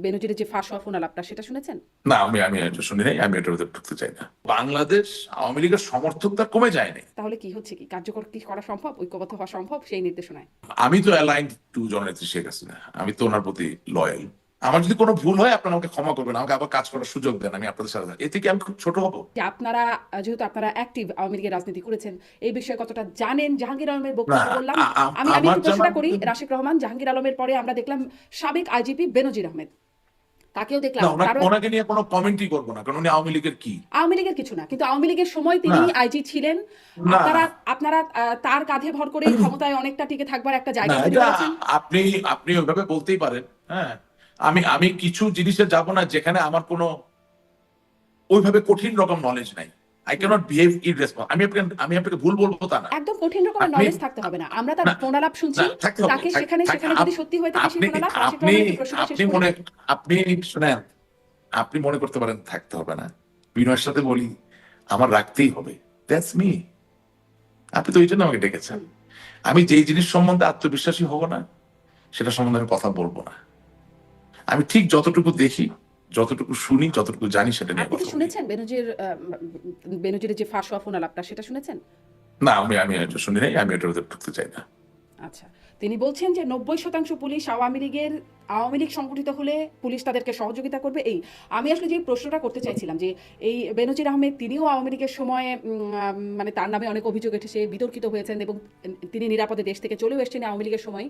বেনজিরের যে ফাঁস হওয়া ফোন আলাপটা সেটা শুনেছেন? না, আমি আমি এটা শুনি নাই, আমি এটার ভিতরে ঢুকতে চাই না। বাংলাদেশ আওয়ামী লীগের সমর্থক তার কমে যায়নি। তাহলে কি হচ্ছে, কি কার্যকর কি করা সম্ভব, ঐক্যবদ্ধ হওয়া সম্ভব সেই নির্দেশনায়? আমি তো অ্যালাইন্ড টু জননেত্রী শেখ হাসিনা, আমি তো ওনার প্রতি লয়াল। আমার যদি কোনো ভুল হয় আপনারা আমাকে ক্ষমা করবেন, আমাকে আবার কাজ করার সুযোগ দেন, আমি আপনাদের সাথে এতে কি আমি খুব ছোট হবো? যে আপনারা যেহেতু আপনারা অ্যাক্টিভ আওয়ামী লীগের রাজনীতি করেছেন, এই বিষয়ে কতটা জানেন? জাহাঙ্গীর আলমের না, বক্তব্য বললাম। আমি আমি আমার একটু জানা প্রশ্নটা করি, রাশিক রহমান জাহাঙ্গীর আলমের পরে আমরা দেখলাম সাবেক আইজিপি বেনজির আহমেদ, তাকেও না, দেখলাম তারও। ওনাকে নিয়ে কোনো কমেন্টই করবো না, কারণ উনি আওয়ামী লীগের কি। আওয়ামী লীগের কিছু না, কিন্তু আওয়ামী লীগের সময় তিনি না, আইজি ছিলেন। না, আপনারা আপনারা তার কাঁধে ভর করেই ক্ষমতায় অনেকটা টিকে থাকবার একটা না, জায়গা তৈরি এটা করেছেন। আপনি আপনি ওইভাবে বলতেই পারেন। হ্যাঁ, আমি আমি কিছু জিনিসে যাব না যেখানে আমার কোনো ওইভাবে কঠিন রকম নলেজ নাই। I cannot behave irresponsible. আমি আপনাকে ভুল বলবো তা না। একদম কঠিন রকমের আপনি নলেজ থাকতে হবে না, আমরা তার না, ফোনালাপ না, শুনছি। থাকতে হবে, তাকে সেখানে সেখানে যদি সত্যি হয়ে থাকে সেই আপনি ফোনালাপ, রাশিক আপনি রহমানের প্রশ্নটা শেষ আপনি করি। আপনি শুনেন, আপনি মনে করতে পারেন থাকতে হবে না। বিনয়ের সাথে বলি আমার রাখতেই হবে, দ্যাটস মি। আপনি তো এই জন্য আমাকে ডেকেছেন। আমি যেই জিনিস সম্বন্ধে আত্মবিশ্বাসী হব না সেটা সম্বন্ধে আমি কথা বলবো না। আমি ঠিক যতটুকু দেখি, যতটুকু শুনি, যতটুকু জানি সেটা নিয়ে আপনি কি কথা বলি। শুনেছেন বেনজিরের যে ফাঁস হওয়া ফোন আলাপটা সেটা শুনেছেন? না, আমি আমি এটা শুনি নাই, আমি এটার ভিতরে ঢুকতে চাই না। আচ্ছা, তিনি বলছেন যে 90% পুলিশ আওয়ামী লীগের, আওয়ামী লীগ সংগঠিত হলে পুলিশ তাদেরকে সহযোগিতা করবে। এই আমি আসলে যে প্রশ্নটা করতে চাইছিলাম যে এই বেনজির আহমেদ তিনিও আওয়ামী লীগের সময়ে মানে তার নামে অনেক অভিযোগ এসেছে, বিতর্কিত হয়েছেন এবং তিনি নিরাপদে দেশ থেকে চলেও এসেছেন আওয়ামী লীগের সময়।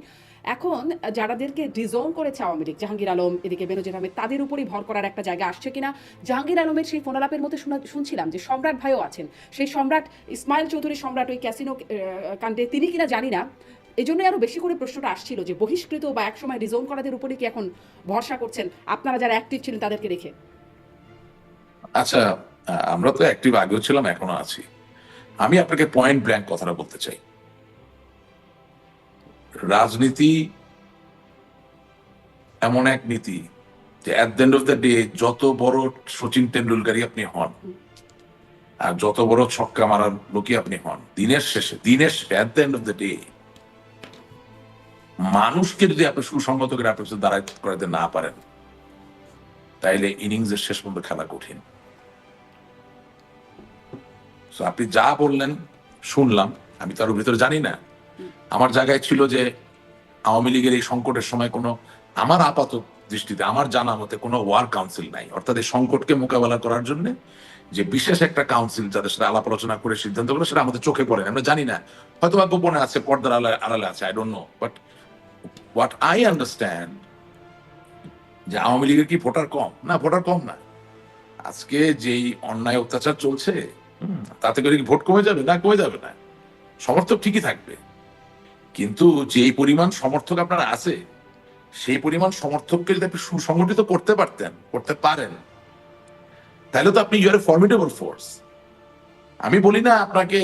এখন যারাদেরকে ডিজোন করেছে আওয়ামী লীগ, জাহাঙ্গীর আলম এদিকে বেনজির আহমেদ, তাদের উপরই ভর করার একটা জায়গা আসছে কিনা? জাহাঙ্গীর আলমের সেই ফোনালাপের মধ্যে শুনছিলাম যে সম্রাট ভাইও আছেন, সেই সম্রাট ইসমাইল চৌধুরী সম্রাট ওই ক্যাসিনো কাণ্ডে তিনি কিনা জানি না। এই জন্য আরো বেশি করে প্রশ্নটা আসছিল যে বহিষ্কৃত বা একসময় রিজোন করাদের উপরে কি এখন ভরসা করছেন আপনারা যারা অ্যাক্টিভ ছিলেন তাদেরকে রেখে? আচ্ছা, আমরা তো অ্যাক্টিভ আগেও ছিলাম, এখনো আছি। আমি আপনাকে পয়েন্ট ব্ল্যাঙ্ক কথাটা বলতে চাই। রাজনীতি এমন এক নীতি যে at the end of the day যত বড় সচিন টেন্ডুলকারই আপনি হন আর যত বড় ছক্কা মারার লোকই আপনি হন, দিনের শেষে at the end of the day মানুষকে যদি আপনি সুসংগত করে আপনার সাথে দাঁড়ায় করাতে না পারেন, তাইলে ইনিংসের শেষ পর্যন্ত খেলা কঠিন। So, আপনি যা বললেন শুনলাম, আমি তার ভিতরে জানি না। আমার জায়গায় ছিল যে আওয়ামী লীগের এই সংকটের সময় কোনো, আমার আপাত দৃষ্টিতে আমার জানা মতে কোনো ওয়ার কাউন্সিল নাই, অর্থাৎ এই সংকটকে মোকাবেলা করার জন্য যে বিশেষ একটা কাউন্সিল যাদের সাথে আলাপ আলোচনা করে সিদ্ধান্ত গুলো সেটা আমাদের চোখে পড়ে না, আমরা জানি না। হয়তো বা গোপনে আছে, পর্দার আড়ালে আছে, I don't know. But what I understand, যে আওয়ামী লীগের কি ভোটার কম? না, ভোটার কম না। আজকে যেই অন্যায় অত্যাচার চলছে, তাতে করে কি ভোট কমে যাবে? না, কমে যাবে না, সমর্থক ঠিকই থাকবে। কিন্তু যেই পরিমাণ সমর্থক আপনার আছে, সেই পরিমাণ সমর্থককে যদি আপনি সুসংগঠিত করতে পারতেন, করতে পারেন, তাহলে তো আপনি ইউর ফর্মিডেবল ফোর্স। আমি বলি না আপনাকে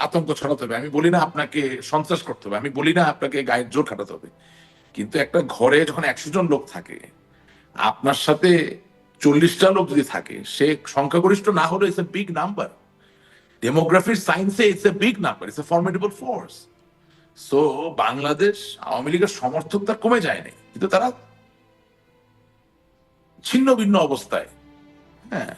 আতঙ্ক ছড়াতে হবে, আমি বলি না আপনাকে সন্ত্রাস করতে হবে, আমি বলি না আপনাকে গায়ের জোর খাটাতে হবে। কিন্তু একটা ঘরে যখন 100 জন লোক থাকে, আপনার সাথে 40টা লোক যদি থাকে, সে সংখ্যাগরিষ্ঠ না হলে ইটস এ বিগ নাম্বার। ডেমোগ্রাফির সায়েন্সে it's a big number, it's a formidable force. So Bangladesh Awami লীগের সমর্থক তার কমে যায়নি, কিন্তু তারা ছিন্ন ভিন্ন অবস্থায়, হ্যাঁ,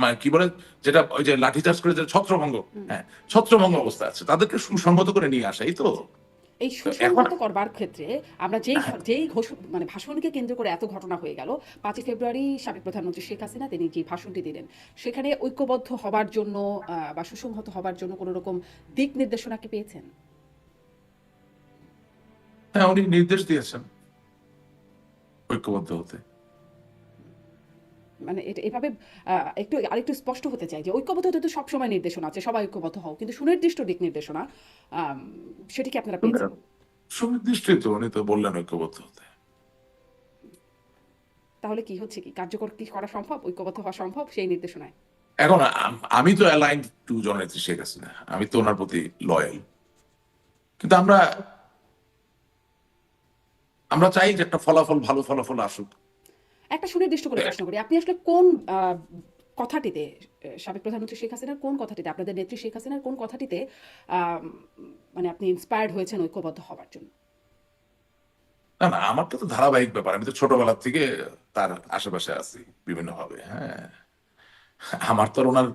মানে কি বলে, যেটা ওই যে লাঠিচার্জ করে যে ছত্রভঙ্গ, হ্যাঁ, ছত্রভঙ্গ অবস্থা আছে, তাদেরকে সুসংগত করে নিয়ে আসা, এই তো। এই তো এখন সুসংহত করবার ক্ষেত্রে আমরা যেই মানে ভাষণকে কেন্দ্র করে এত ঘটনা হয়ে গেল, 5ই ফেব্রুয়ারি সাবেক প্রধানমন্ত্রী শেখ হাসিনা তিনি যে ভাষণটি দিলেন, সেখানে ঐক্যবদ্ধ হবার জন্য বা সুসংহত হবার জন্য কোনো রকম দিক নির্দেশনা কি পেয়েছেন? হ্যাঁ, উনি নির্দেশ দিয়েছেন ঐক্যবদ্ধ হতে। মানে এটা এভাবে একটু আরেকটু স্পষ্ট হতে চাই যে ঐক্যবদ্ধ হতে তো সবসময় নির্দেশনা আছে, সবাই ঐক্যবদ্ধ হও, কিন্তু সুনির্দিষ্ট দিক নির্দেশনা আম, সেটি কি আপনারা পেয়েছেন? সুনির্দিষ্টই তো, উনি তো বললেন ঐক্যবদ্ধ হতে। তাহলে কি হচ্ছে, কি কার্যকর কি করা সম্ভব, ঐক্যবদ্ধ হওয়া সম্ভব সেই নির্দেশনায়? এখন আমি তো অ্যালাইন্ড টু জননেত্রী শেখ হাসিনা, আমি তো ওনার প্রতি লয়াল। কিন্তু আমরা আমরা চাই যে একটা ফলাফল, ভালো ফলাফল আসুক। একটা সুনির্দিষ্ট করে প্রশ্ন করি, আপনি আসলে কোন কথাটিতে, সাবেক প্রধানমন্ত্রী শেখ হাসিনার কোন কথাটিতে, আপনাদের নেত্রী শেখ হাসিনার কোন কথাটিতে আম, মানে আপনি ইন্সপায়ার্ড হয়েছেন ঐক্যবদ্ধ হওয়ার জন্য? না না, আমার তো ধারাবাহিক ব্যাপার, আমি তো ছোটবেলা থেকে তার আশেপাশে আছি বিভিন্ন ভাবে। হ্যাঁ, আমার তো আর ওনার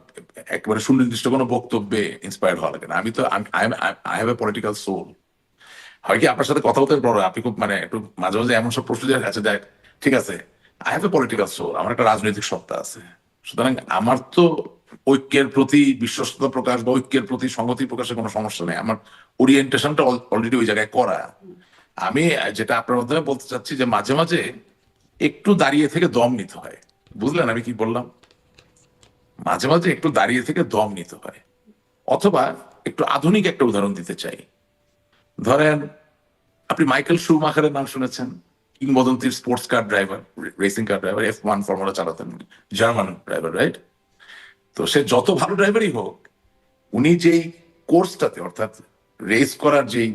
একেবারে সুনির্দিষ্ট কোনো বক্তব্যে ইন্সপায়ার্ড হওয়া লাগে না। আমি তো I have a political soul. হয় কি, আপনার সাথে কথা বলতে বড় আপনি খুব মানে একটু মাঝে মাঝে এমন সব প্রশ্ন আছে দেখ, ঠিক আছে, I have a political soul, আমার একটা রাজনৈতিক সত্তা আছে। সুতরাং আমার তো ঐক্যের প্রতি বিশ্বস্ততা প্রকাশ বা ঐক্যের প্রতি সংগতি প্রকাশে কোনো সমস্যা নেই। আমার ওরিয়েন্টেশনটা অলরেডি ওই জায়গায় করা। আমি যেটা আপনার মাধ্যমে বলতে চাচ্ছি যে মাঝে মাঝে একটু দাঁড়িয়ে থেকে দম নিতে হয়। বুঝলেন আমি কি বললাম? মাঝে মাঝে একটু দাঁড়িয়ে থেকে দম নিতে হয়। অথবা একটু আধুনিক একটা উদাহরণ দিতে চাই। ধরেন, আপনি মাইকেল শুমাখারের নাম শুনেছেন? কিংবদন্তির sports car driver, racing car driver, F1 formula চালাতেন, জার্মান ড্রাইভার, রাইট? তো সে যত ভালো ড্রাইভারই হোক, উনি যেই কোর্সটাতে, অর্থাৎ রেস করার যেই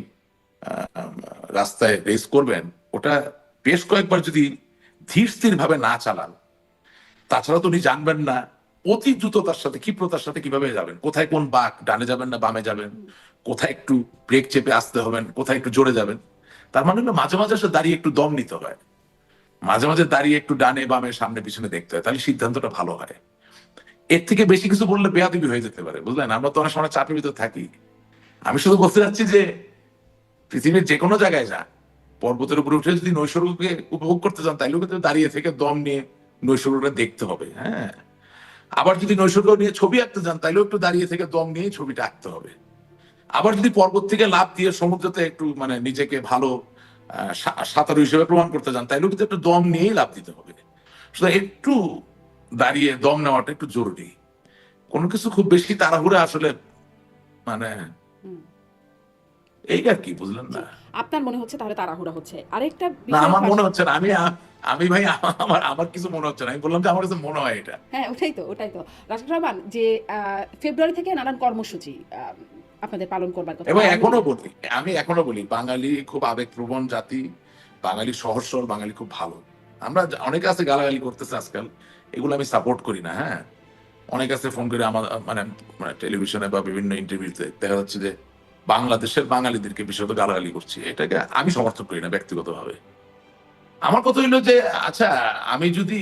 রাস্তায় রেস করবেন, ওটা বেশ কয়েকবার যদি ধীর স্থির ভাবে না চালান, তাছাড়া তো উনি জানবেন না অতি দ্রুততার সাথে, ক্ষিপ্রতার সাথে কিভাবে যাবেন, কোথায় কোন বাঁক, ডানে যাবেন না বামে যাবেন, কোথায় একটু ব্রেক চেপে আসতে হবেন, কোথায় একটু জোরে যাবেন। তার মানে হলো মাঝে মাঝে সে দাঁড়িয়ে একটু দম নিতে হয়, মাঝে মাঝে দাঁড়িয়ে একটু ডানে বামে সামনে পিছনে দেখতে হয়, তাহলে সিদ্ধান্তটা ভালো হয়। এর থেকে বেশি কিছু বললে বেয়াদবি হয়ে যেতে পারে, বুঝলেন? আমরা তো অনেক সময় চাপের ভিতর থাকি। আমি শুধু বলতে চাচ্ছি যে পৃথিবীর যে কোনো জায়গায় যান, পর্বতের উপরে উঠে যদি নৈসর্গকে উপভোগ করতে চান, তাইলেও কিন্তু দাঁড়িয়ে থেকে দম নিয়ে নৈসর্গটা দেখতে হবে। হ্যাঁ, আবার যদি নৈসর্গ নিয়ে ছবি আঁকতে চান, তাইলেও একটু দাঁড়িয়ে থেকে দম নিয়ে ছবিটা আঁকতে হবে। আবার যদি পর্বত থেকে লাফ দিয়ে সমুদ্রতে একটু মানে নিজেকে ভালো সাঁতারু হিসেবে প্রমাণ করতে চান, তাইলেও কিন্তু একটু দম নিয়েই লাফ দিতে হবে। সুতরাং একটু দাঁড়িয়ে দম নেওয়াটা একটু জরুরি। কোনো কিছু খুব বেশি তাড়াহুড়া আসলে মানে হুম। এই আর কি, বুঝলেন জি। না? আপনার মনে হচ্ছে তাহলে তাড়াহুড়া হচ্ছে। আরেকটা না, বিষয় আমার মনে হচ্ছে না। আমি ভাই, আমার আমার কিছু মনে হচ্ছে না। আমি বললাম যে আমার কাছে মনে হয় এটা। হ্যাঁ, ওটাই তো। রাশেদ রহমান, যে ফেব্রুয়ারি থেকে নানান কর্মসূচি আপনাদের পালন করবার কথা। এবং এখনো বলি, আমি এখনো বলি, বাঙালি খুব আবেগপ্রবণ জাতি, বাঙালি সহজ সরল, বাঙালি খুব ভালো। আমরা অনেকে আছে গালাগালি করতেছে আজকাল, এগুলো আমি সাপোর্ট করি না। হ্যাঁ, অনেক আছে ফোন করে আমার মানে মানে টেলিভিশনে বা বিভিন্ন ইন্টারভিউতে দেখা যাচ্ছে যে বাংলাদেশের বাঙালিদেরকে বিশেষত গালাগালি করছি। এটাকে আমি সমর্থন করি না ব্যক্তিগতভাবে। আমার কথা হইলো যে, আচ্ছা, আমি যদি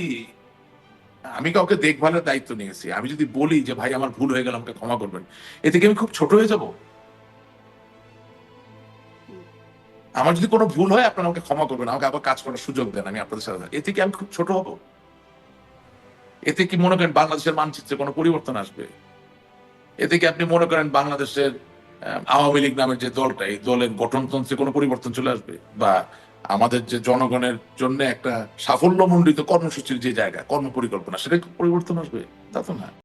আমি কাউকে দেখভালের দায়িত্ব নিয়েছি, আমি যদি বলি যে ভাই আমার ভুল হয়ে গেল, আমাকে ক্ষমা করবেন, এতে কি আমি খুব ছোট হয়ে যাব? হুম, আমার যদি কোনো ভুল হয়, আপনারা আমাকে ক্ষমা করবেন, আমাকে আবার কাজ করার সুযোগ দেন, আমি আপনাদের সাথে থাকি। এতে কি আমি খুব ছোট হব? এতে কি মনে করেন বাংলাদেশের মানচিত্রে কোনো পরিবর্তন আসবে? এতে কি আপনি মনে করেন বাংলাদেশের আওয়ামী লীগ নামের যে দলটা, এই দলের গঠনতন্ত্রে কোনো পরিবর্তন চলে আসবে? বা আমাদের যে জনগণের জন্য একটা সাফল্যমণ্ডিত কর্মসূচির যে জায়গা, কর্ম পরিকল্পনা, সেটা কি পরিবর্তন আসবে? তা তো না।